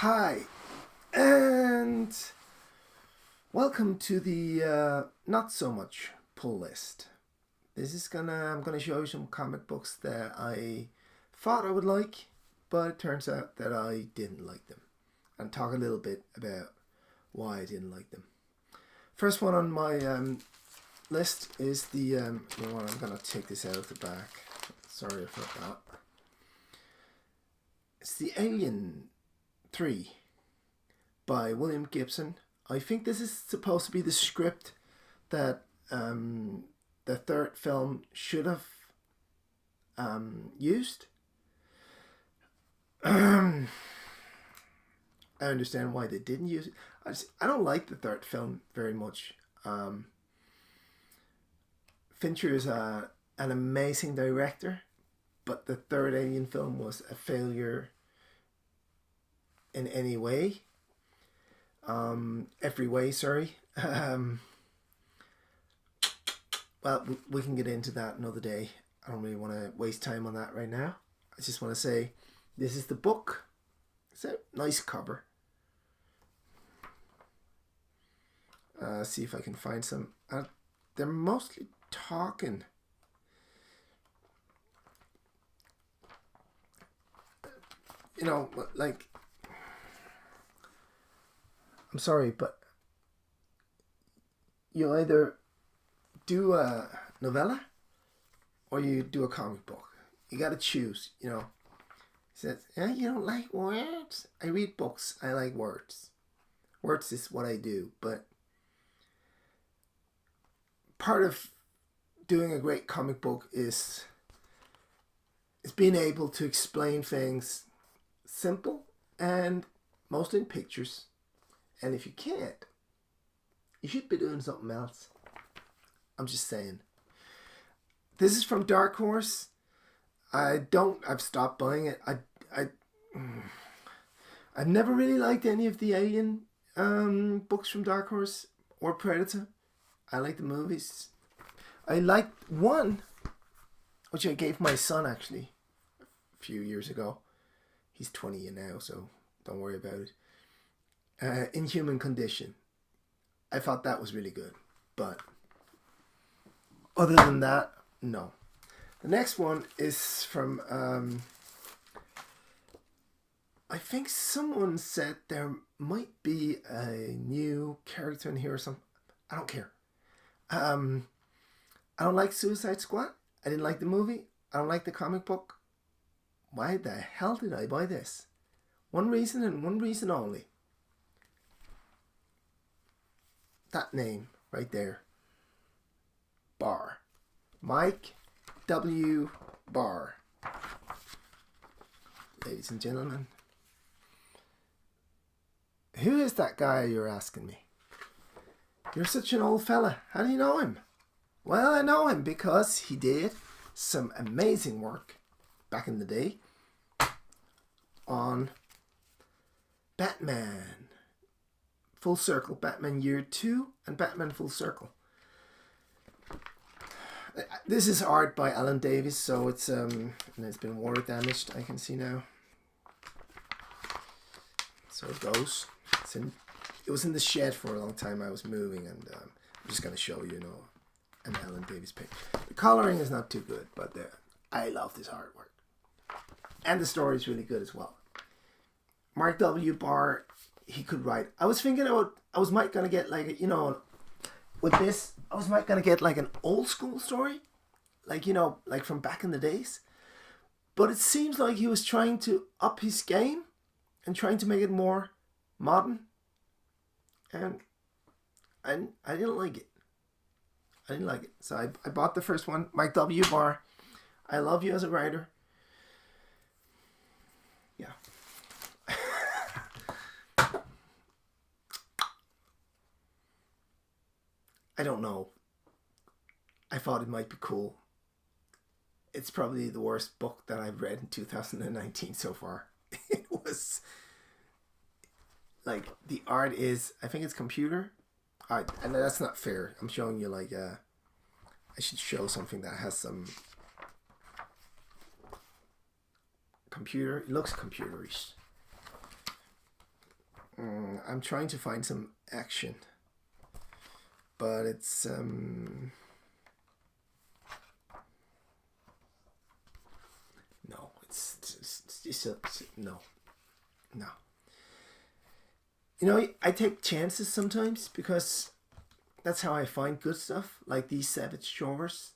Hi, and welcome to the not so much pull list. I'm gonna show you some comic books that I thought I would like, but it turns out that I didn't like them, and talk a little bit about why I didn't like them. First one on my list is you know what? I'm gonna take this out of the back. Sorry about that. It's the Alien 3 by William Gibson. I think this is supposed to be the script that the third film should have used. I understand why they didn't use it. I don't like the third film very much. Fincher is an amazing director, but the third Alien film was a failure in any way. Every way, sorry. Well, we can get into that another day. I don't really want to waste time on that right now. I just want to say this is the book. It's a nice cover. See if I can find some. They're mostly talking. You know, like, I'm sorry, but you either do a novella or you do a comic book. You got to choose, you know. He says, you don't like words? I read books. I like words. Words is what I do, but part of doing a great comic book is being able to explain things simple and mostly in pictures. And if you can't, you should be doing something else. I'm just saying. This is from Dark Horse. I've stopped buying it. I've never really liked any of the Alien books from Dark Horse or Predator. I like the movies. I liked one, which I gave my son actually a few years ago. He's 20 now, so don't worry about it. Inhuman Condition. I thought that was really good, but other than that, no. The next one is from I think someone said there might be a new character in here or something. I don't care. I don't like Suicide Squad. I didn't like the movie. I don't like the comic book. Why the hell did I buy this? One reason and one reason only. That name right there. Barr. Mike W. Barr. Ladies and gentlemen. Who is that guy you're asking me? You're such an old fella. How do you know him? Well, I know him because he did some amazing work back in the day on Batman Full Circle, Batman Year 2 and Batman Full Circle. This is art by Alan Davis, so it's been water damaged, I can see now. So it goes. It was in the shed for a long time. I was moving, and I'm just going to show you, an Alan Davis page. The coloring is not too good, but I love this artwork. And the story is really good as well. Mark W. Barr, he could write. I was thinking I was might going to get like, with this, I was might going to get like an old school story. Like, like from back in the days. But it seems like he was trying to up his game and trying to make it more modern. And I didn't like it. I didn't like it. So I bought the first one. Mike W. Barr. I love you as a writer. Yeah. I don't know. I thought it might be cool. It's probably the worst book that I've read in 2019 so far. It was like the art is, I think it's computer. And that's not fair. I'm showing you like I should show something that has some computer. It looks computerish. I'm trying to find some action, but it's no, it's just no, no. You know, I take chances sometimes because that's how I find good stuff, like these Savage Shores,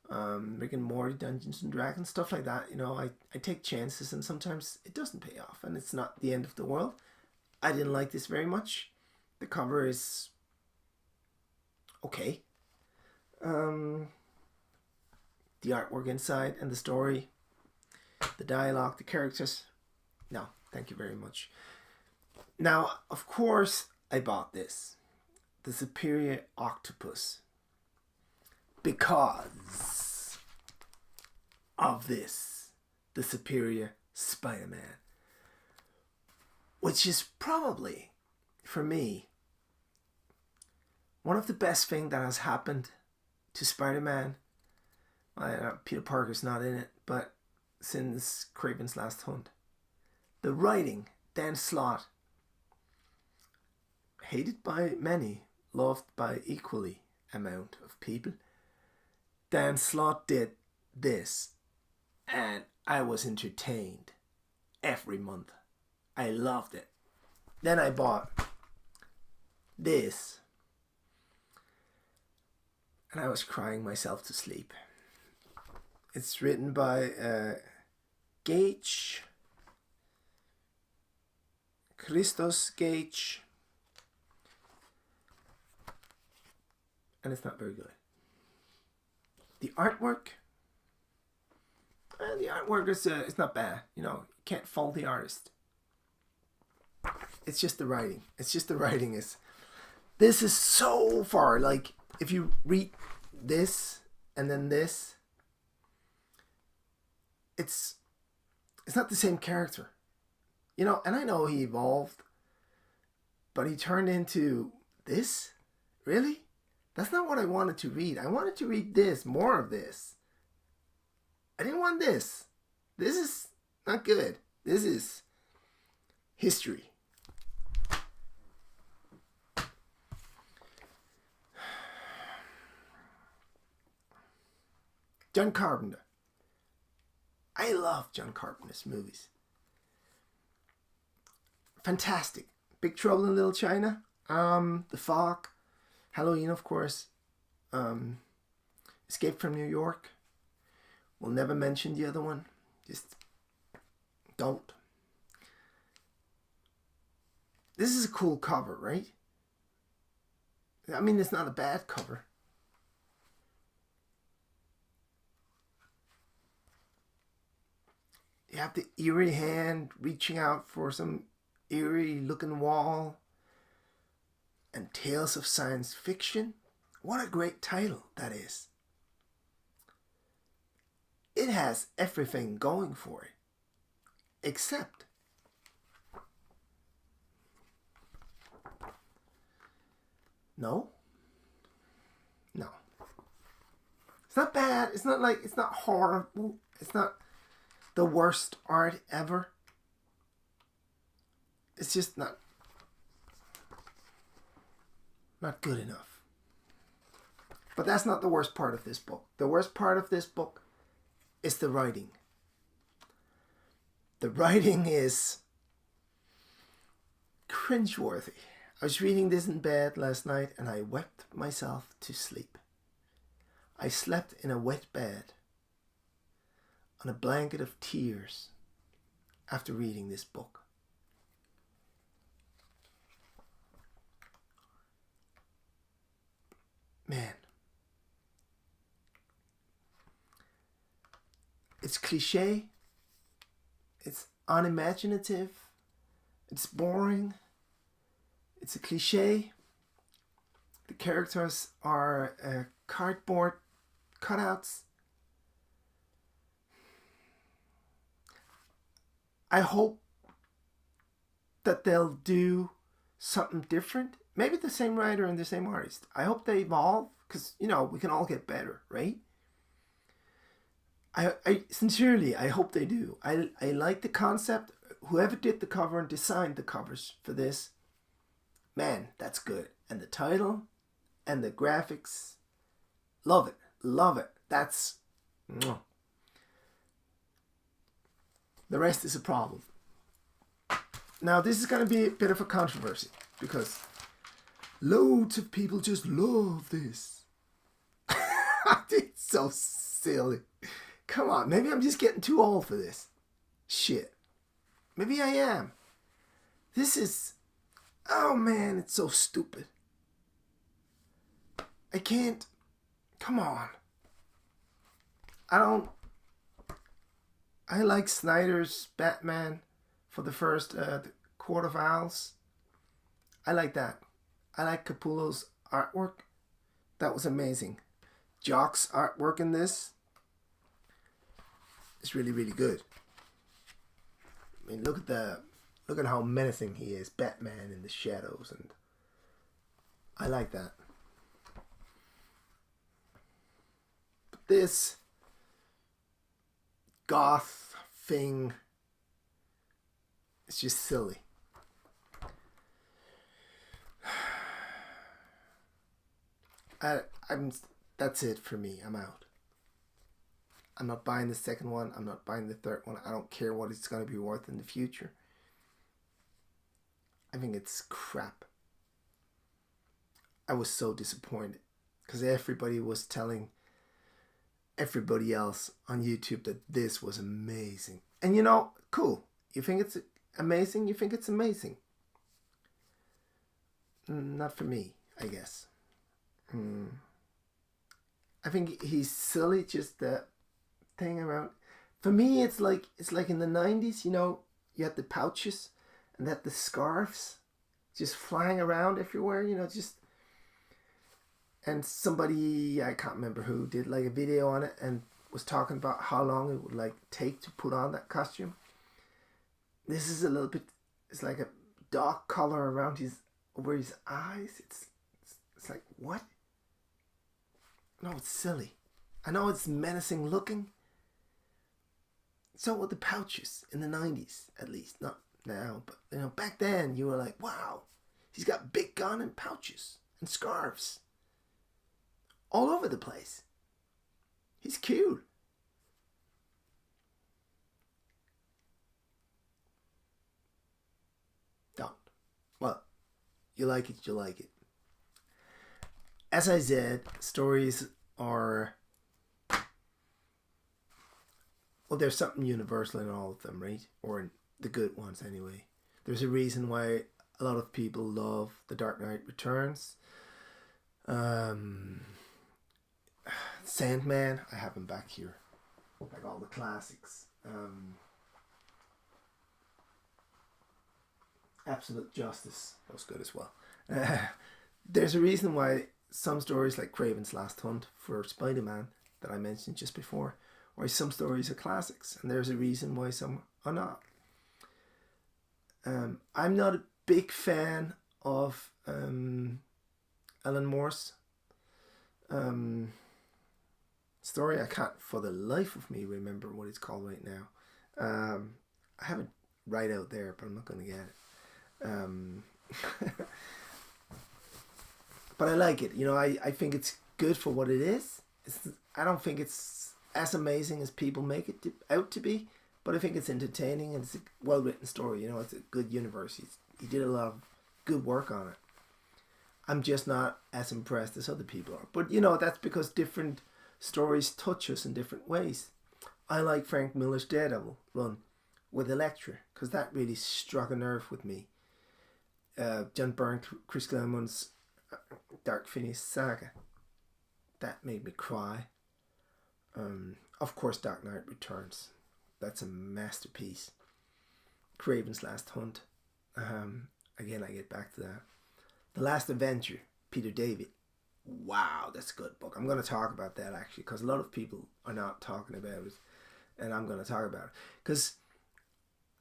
Rick and Morty, Dungeons and Dragons, stuff like that. You know, I take chances and sometimes it doesn't pay off and it's not the end of the world. I didn't like this very much. The cover is okay. The artwork inside and the story, the dialogue, the characters, no, thank you very much. Now, of course, I bought this, The Superior Octopus, because of this, The Superior Spider-Man, which is probably, for me, one of the best things that has happened to Spider-Man. Peter Parker's not in it, but since Kraven's Last Hunt. The writing, Dan Slott, hated by many, loved by equally amount of people. Dan Slott did this, and I was entertained every month. I loved it. Then I bought this, and I was crying myself to sleep. It's written by Gage, Christos Gage, and it's not very good. The artwork is it's not bad. You know, you can't fault the artist. It's just the writing. This is so far, like, if you read this and then this, it's not the same character. You know, and I know he evolved, but he turned into this? Really? That's not what I wanted to read. I wanted to read this, more of this. I didn't want this. This is not good. This is history. John Carpenter. I love John Carpenter's movies. Fantastic. Big Trouble in Little China. The Fog. Halloween, of course. Escape from New York. We'll never mention the other one. Just don't. This is a cool cover, right? I mean, it's not a bad cover. You have the eerie hand reaching out for some eerie looking wall. And Tales of Science Fiction. What a great title that is. It has everything going for it. Except No. It's not bad. It's not horrible. It's not the worst art ever. It's just not good enough. But that's not the worst part of this book. The worst part of this book is the writing. The writing is cringeworthy. I was reading this in bed last night and I wept myself to sleep. I slept in a wet bed on a blanket of tears after reading this book. Man, it's cliche, it's unimaginative, it's boring, it's a cliche. The characters are cardboard cutouts. I hope that they'll do something different. Maybe the same writer and the same artist. I hope they evolve because, you know, we can all get better, right? I sincerely, I hope they do. I like the concept. whoever did the cover and designed the covers for this, man, that's good. And the title and the graphics, love it, love it. That's mwah. The rest is a problem. Now this is going to be a bit of a controversy because loads of people just love this. It's so silly. Come on, maybe I'm just getting too old for this shit. Maybe I am. This is, oh man, it's so stupid. I can't, come on. I like Snyder's Batman for the first the Court of Owls. I like that. I like Capullo's artwork. That was amazing. Jock's artwork in this is really, really good. I mean, look at how menacing he is, Batman in the shadows, and I like that. But this goth thing, it's just silly. That's it for me. I'm out. I'm not buying the second one. I'm not buying the third one. I don't care what it's going to be worth in the future. I think it's crap. I was so disappointed because everybody was telling everybody else on YouTube that this was amazing. And you know, cool. You think it's amazing? You think it's amazing. Not for me, I guess. I think he's silly, just that thing around. For me, it's like in the 90s, you know, you had the pouches and that the scarves just flying around everywhere, you know, just. And somebody, I can't remember who, did like a video on it and was talking about how long it would like take to put on that costume. This is a little bit, it's like a dark color around over his eyes. It's like, what? No, it's silly. I know it's menacing looking. So were the pouches in the 90s, at least. Not now, but you know, back then you were like, wow, he's got big gun and pouches and scarves all over the place. He's cute. Don't. Well, you like it, you like it. As I said, stories are, well, there's something universal in all of them, right? Or in the good ones anyway. There's a reason why a lot of people love The Dark Knight Returns. Sandman, I have him back here. Like all the classics. Absolute Justice, that was good as well. There's a reason why some stories like Kraven's Last Hunt for Spider-Man that I mentioned just before, why some stories are classics, and there's a reason why some are not. I'm not a big fan of Alan Moore's story. I can't for the life of me remember what it's called right now. I have it right out there, but I'm not going to get it. But I like it. You know, I think it's good for what it is. I don't think it's as amazing as people make it out to be, but I think it's entertaining and it's a well-written story. You know, it's a good universe. He did a lot of good work on it. I'm just not as impressed as other people are. But, you know, that's because different stories touch us in different ways. I like Frank Miller's Daredevil run with Elektra because that really struck a nerve with me. John Byrne, Chris Claremont's Dark Phoenix Saga, that made me cry. Of course, Dark Knight Returns, that's a masterpiece. Kraven's Last Hunt, again I get back to that. The Last Avenger, Peter David, wow, that's a good book. I'm going to talk about that actually because a lot of people are not talking about it, and I'm going to talk about it because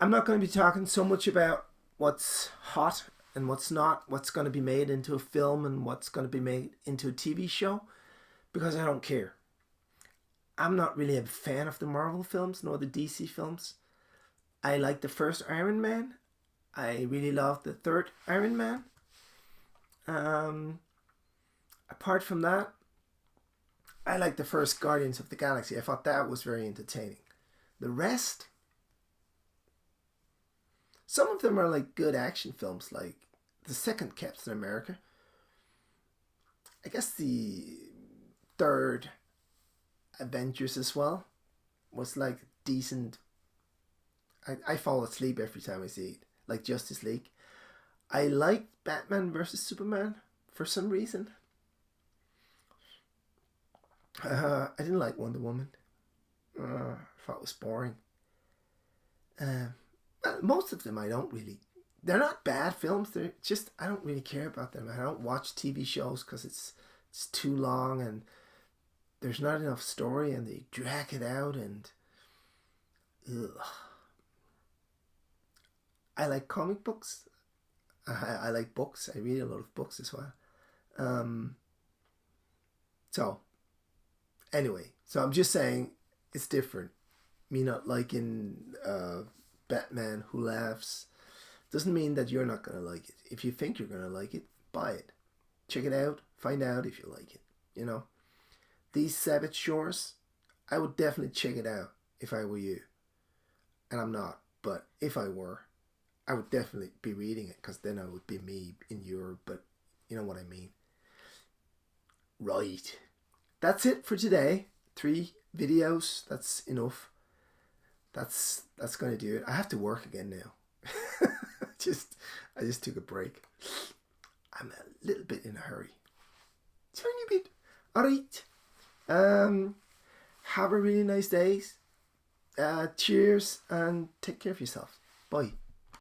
I'm not going to be talking so much about what's hot and what's not, what's going to be made into a film and what's going to be made into a TV show, because I don't care. I'm not really a fan of the Marvel films nor the DC films. I like the first Iron Man. I really love the third Iron Man. Um, Apart from that, I like the first Guardians of the Galaxy. I thought that was very entertaining. The rest, some of them are like good action films, like the second Captain America. I guess the third Avengers as well was like decent. I fall asleep every time I see it, like Justice League. I liked Batman versus Superman for some reason. I didn't like Wonder Woman. I thought it was boring. Uh, Most of them I don't really. They're not bad films. They're just I don't really care about them. I don't watch TV shows because it's too long and there's not enough story and they drag it out and. Ugh. I like comic books. I like books. I read a lot of books as well. Um, so anyway, so I'm just saying it's different. Me not liking Batman Who Laughs doesn't mean that you're not gonna like it. If you think you're gonna like it, buy it. Check it out. Find out if you like it. You know, these Savage Shores, I would definitely check it out if I were you. And I'm not, but if I were, I would definitely be reading it because then I would be me in Europe. But you know what I mean, right? That's it for today. 3 videos. That's enough. That's gonna do it. I have to work again now. just I just took a break. I'm a little bit in a hurry. Tiny bit. Alright. Have a really nice day. Cheers and take care of yourself. Bye.